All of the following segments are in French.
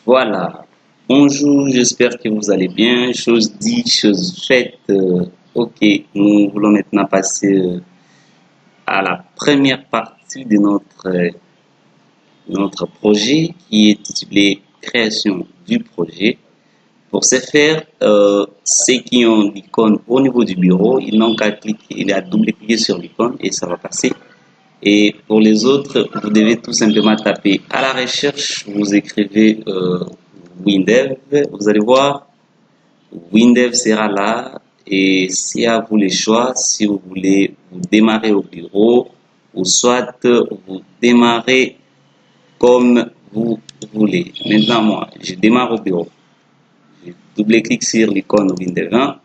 Voilà. Bonjour, j'espère que vous allez bien. Chose dit, chose faite. Ok, nous voulons maintenant passer à la première partie de notre projet qui est intitulé Création du projet. Pour ce faire, ceux qui ont l'icône au niveau du bureau, ils n'ont qu'à cliquer, il a double-cliquer sur l'icône et ça va passer. Et pour les autres, vous devez tout simplement taper à la recherche, vous écrivez Windev, vous allez voir, Windev sera là et c'est à vous le choix si vous voulez vous démarrer au bureau ou soit vous démarrer comme vous voulez. Maintenant, moi, je démarre au bureau. Je double-clique sur l'icône Windev 1,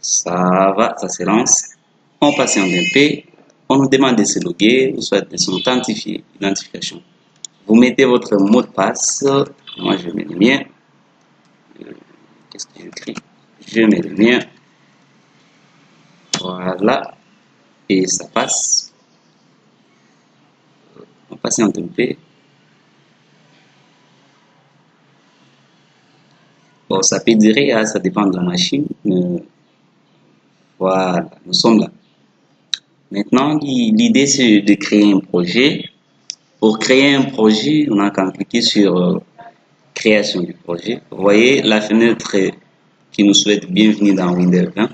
ça va, ça se lance. On patiente un peu. On nous demande de se loguer ou soit de s'authentifier, identification. Vous mettez votre mot de passe. Moi, je mets le mien. Qu'est-ce que j'écris? Je mets le mien. Voilà. Et ça passe. On patiente un peu. Bon, ça peut durer, hein, ça dépend de la machine. Voilà, nous sommes là. Maintenant, l'idée, c'est de créer un projet. Pour créer un projet, on a qu'à cliquer sur création du projet. Vous voyez la fenêtre qui nous souhaite bienvenue dans Windows 20.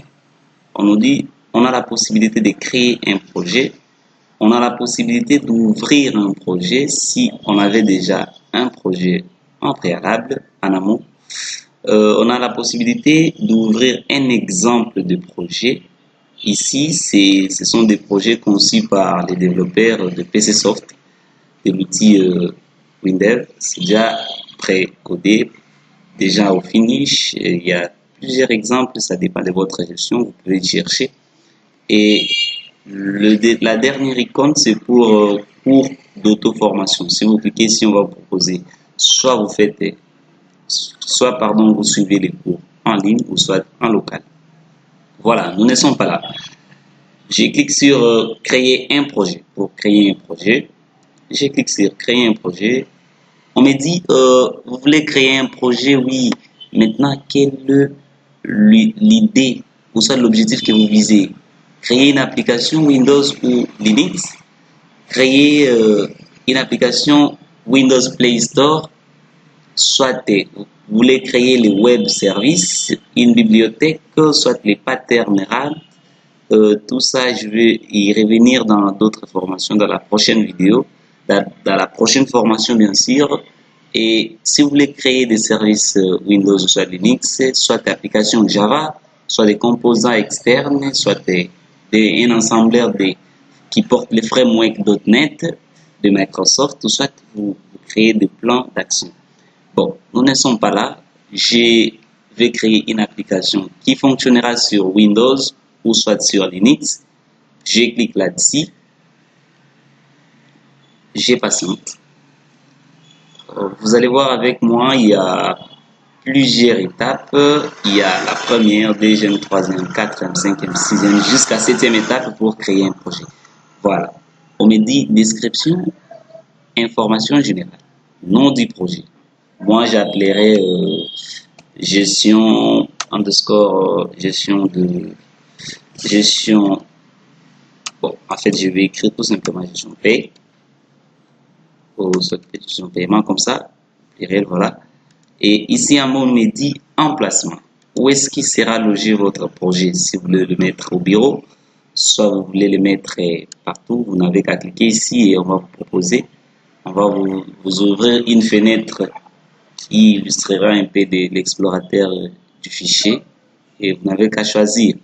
On nous dit, on a la possibilité de créer un projet. On a la possibilité d'ouvrir un projet si on avait déjà un projet en préalable, en amont. On a la possibilité d'ouvrir un exemple de projet. Ici, ce sont des projets conçus par les développeurs de PCsoft, de l'outil Windev. C'est déjà pré-codé, déjà au finish. Il y a plusieurs exemples, ça dépend de votre gestion, vous pouvez chercher. Et la dernière icône, c'est pour cours d'auto-formation. Si vous cliquez ici, on va vous proposer soit vous faites, vous suivez les cours en ligne ou soit en local. Voilà, nous ne sommes pas là. Je clique sur créer un projet. Pour créer un projet, je clique sur créer un projet. On me dit, vous voulez créer un projet, oui. Maintenant, quelle est l'idée ou soit l'objectif que vous visez? Créer une application Windows ou Linux? Créer une application Windows Play Store? Soit vous voulez créer les web services, une bibliothèque, soit les patterns RAD. Tout ça, je vais y revenir dans d'autres formations, dans la prochaine vidéo, dans la prochaine formation, bien sûr. Et si vous voulez créer des services Windows ou soit Linux, soit des applications Java, soit des composants externes, soit un ensembleur qui porte les frameworks .NET de Microsoft, ou soit vous créez des plans d'action. Bon, nous ne sommes pas là. Je vais créer une application qui fonctionnera sur Windows ou soit sur Linux. Je clique là-dessus. Je patiente. Vous allez voir avec moi, il y a plusieurs étapes. Il y a la première, deuxième, troisième, quatrième, cinquième, sixième, jusqu'à septième étape pour créer un projet. Voilà. On me dit description, information générale, nom du projet. Moi, j'appellerai gestion underscore gestion. Bon, en fait, je vais écrire tout simplement gestion paye. Ou gestion paiement comme ça. Pluriel, voilà. Et ici, en mot, on me dit emplacement. Où est-ce qu'il sera logé votre projet? Si vous voulez le mettre au bureau, soit vous voulez le mettre partout, vous n'avez qu'à cliquer ici et on va vous proposer. On va vous ouvrir une fenêtre qui illustrera un peu de l'explorateur du fichier et vous n'avez qu'à choisir.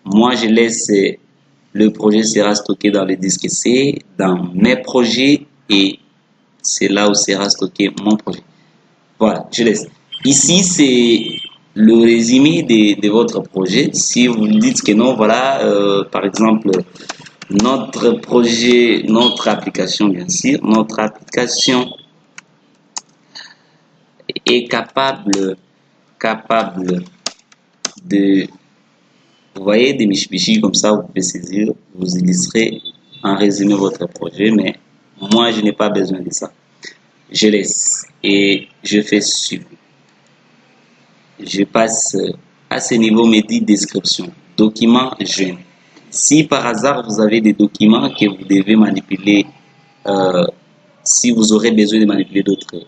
Moi, je laisse le projet sera stocké dans le disque C, dans mes projets et c'est là où sera stocké mon projet. Voilà, je laisse. Ici, c'est le résumé de votre projet. Si vous dites que non, voilà, par exemple, notre projet, notre application, bien sûr, notre application est capable de, vous voyez, des michi comme ça, vous pouvez saisir, vous illustrez en résumé votre projet, mais moi, je n'ai pas besoin de ça. je laisse et je fais suivre. Je passe à ce niveau, me dit description, document jeune. Si par hasard vous avez des documents que vous devez manipuler, si vous aurez besoin de manipuler d'autres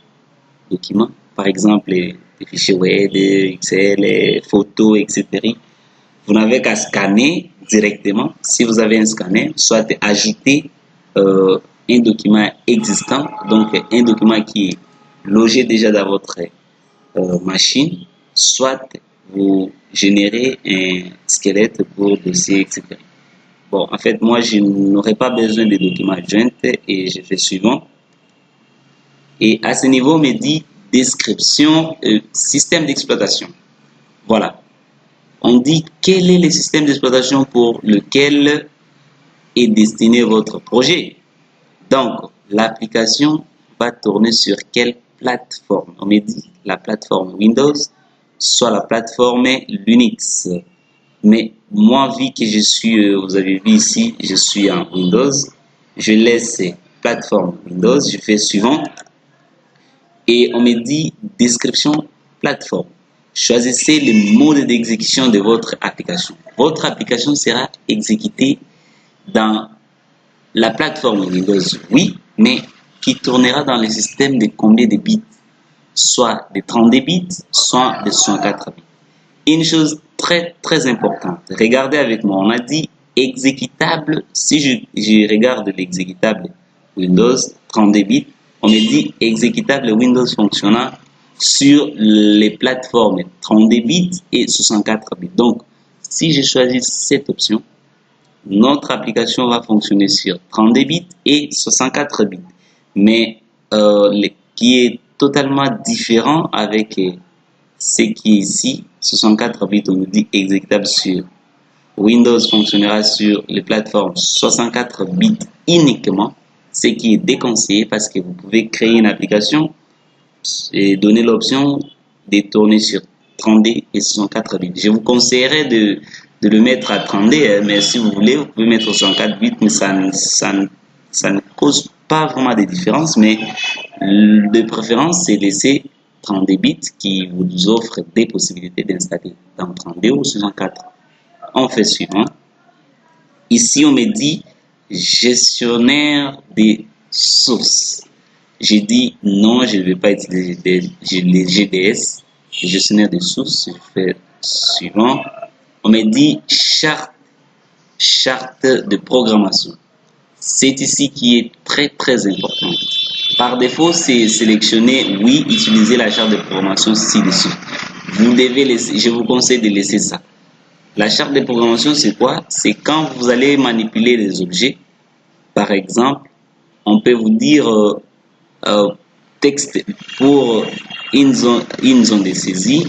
documents, par exemple les fichiers web, Excel, les photos, etc., vous n'avez qu'à scanner directement. Si vous avez un scanner, soit ajouter un document existant, donc un document qui est logé déjà dans votre machine, soit vous générez un squelette pour dossier, etc. Bon, en fait, moi, je n'aurai pas besoin de documents joint et je fais suivant. Et à ce niveau, on me dit description, système d'exploitation. Voilà. On dit quel est le système d'exploitation pour lequel est destiné votre projet. Donc, l'application va tourner sur quelle plateforme? On me dit la plateforme Windows, soit la plateforme Linux. Mais moi, vu que je suis, vous avez vu ici, je suis en Windows, je laisse plateforme Windows, je fais suivant. Et on me dit description plateforme. Choisissez le mode d'exécution de votre application. Votre application sera exécutée dans la plateforme Windows, oui, mais qui tournera dans le système de combien de bits? Soit de 32 bits, soit de 64 bits. Une chose très importante, regardez avec moi, on a dit exécutable. Si je regarde l'exécutable Windows 32 bits, on me dit exécutable Windows fonctionnant sur les plateformes 32 bits et 64 bits. Donc, si je choisis cette option, notre application va fonctionner sur 32 bits et 64 bits, mais qui est totalement différent avec ce qui est ici. 64 bits, on nous dit exécutable sur Windows fonctionnera sur les plateformes 64 bits uniquement, ce qui est déconseillé parce que vous pouvez créer une application et donner l'option de tourner sur 32 et 64 bits. Je vous conseillerais de le mettre à 32, mais si vous voulez, vous pouvez mettre 64 bits, mais ça ne cause pas vraiment de différence, mais de préférence, c'est laisser 32 bits qui vous offre des possibilités d'installer dans 32 ou 64. On fait suivant. Ici, on me dit gestionnaire des sources. J'ai dit non, je ne vais pas utiliser les GDS, gestionnaire des sources. Je fais suivant. On me dit charte de programmation. C'est ici qui est très important. Par défaut, c'est sélectionner oui, utiliser la charte de programmation ci-dessus. Vous devez laisser, je vous conseille de laisser ça. La charte de programmation, c'est quoi? C'est quand vous allez manipuler les objets. Par exemple, on peut vous dire texte pour une zone de saisie.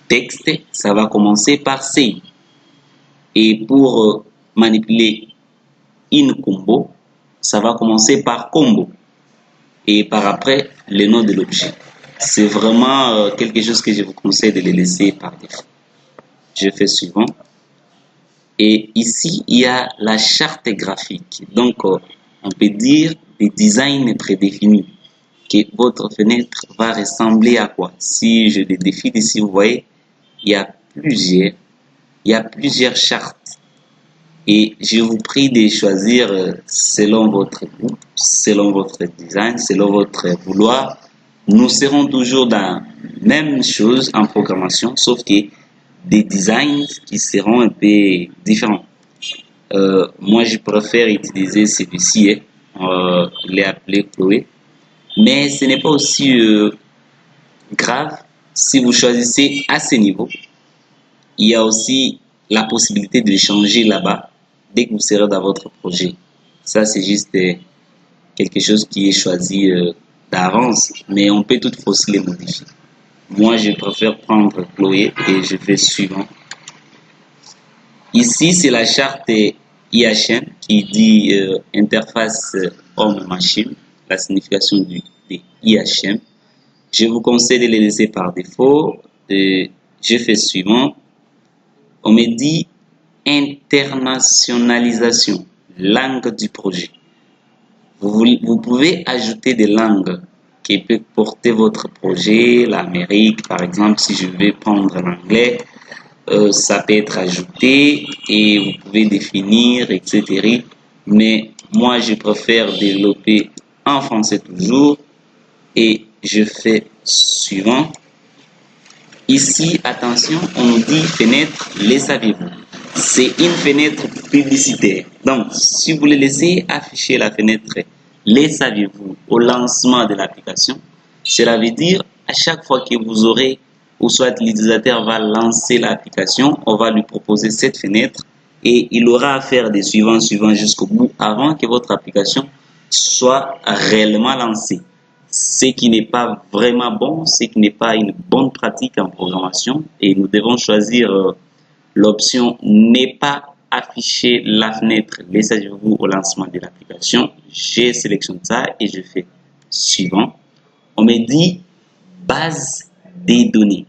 Texte, ça va commencer par C. Et pour manipuler une combo, ça va commencer par combo. Et par après, le nom de l'objet. C'est vraiment quelque chose que je vous conseille de le laisser par défaut. Je fais suivant. Et ici, il y a la charte graphique. Donc, on peut dire des designs prédéfinis. Que votre fenêtre va ressembler à quoi? Si je les défile ici, vous voyez, il y a plusieurs chartes. Et je vous prie de choisir selon votre goût, selon votre design, selon votre vouloir. Nous serons toujours dans la même chose en programmation, sauf que des designs qui seront un peu différents. Moi, je préfère utiliser celui-ci, je l'ai appelé Chloé. Mais ce n'est pas aussi grave si vous choisissez à ce niveau. Il y a aussi la possibilité de changer là-bas dès que vous serez dans votre projet. Ça, c'est juste quelque chose qui est choisi d'avance, mais on peut toutefois aussi les modifier. Moi, je préfère prendre Chloé et je fais suivant. Ici, c'est la charte IHM qui dit interface homme-machine, la signification de IHM. Je vous conseille de les laisser par défaut. Je fais suivant. On me dit internationalisation, langue du projet. Vous pouvez ajouter des langues qui peut porter votre projet, l'Amérique par exemple, si je vais prendre l'anglais, ça peut être ajouté et vous pouvez définir, etc. Mais moi, je préfère développer en français toujours et je fais suivant. Ici, attention, on nous dit fenêtre, les saviez-vous? C'est une fenêtre publicitaire. Donc, si vous voulez laisser afficher la fenêtre, les saviez-vous au lancement de l'application, cela veut dire à chaque fois que vous aurez, ou soit l'utilisateur va lancer l'application, on va lui proposer cette fenêtre et il aura à faire des suivants jusqu'au bout avant que votre application soit réellement lancée. Ce qui n'est pas vraiment bon, ce qui n'est pas une bonne pratique en programmation et nous devons choisir l'option n'est pas afficher la fenêtre, laissez-vous au lancement de l'application. Je sélectionne ça et je fais suivant. On me dit base des données,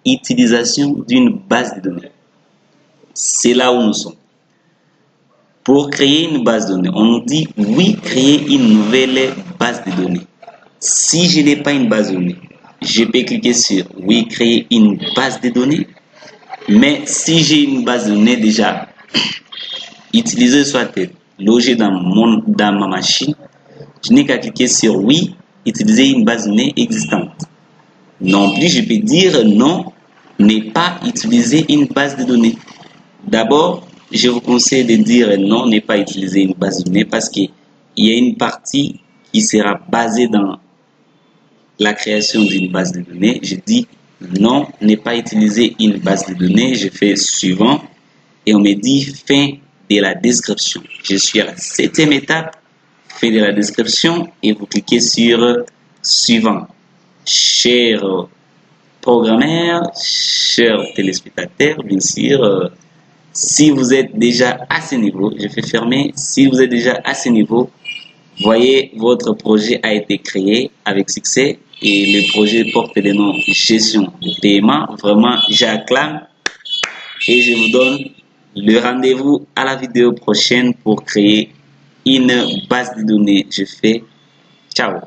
utilisation d'une base de données. C'est là où nous sommes. Pour créer une base de données, on nous dit oui, créer une nouvelle base de données. Si je n'ai pas une base de données, je peux cliquer sur oui, créer une base de données. Mais si j'ai une base de données déjà utilisée, soit logée dans ma machine, je n'ai qu'à cliquer sur oui, utiliser une base de données existante. Non plus, je peux dire non, n'est pas utiliser une base de données. D'abord, je vous conseille de dire non, n'est pas utiliser une base de données parce qu'il y a une partie qui sera basée dans la création d'une base de données. Je dis non, n'est pas utiliser une base de données. Je fais suivant et on me dit fin de la description. Je suis à la 7e étape, fin de la description et vous cliquez sur suivant. Chers programmeurs, chers téléspectateurs, bien sûr, si vous êtes déjà à ce niveau, je fais fermer, si vous êtes déjà à ce niveau, voyez, votre projet a été créé avec succès et le projet porte le nom gestion de paiement. Vraiment, j'acclame et je vous donne le rendez-vous à la vidéo prochaine pour créer une base de données. Je fais ciao.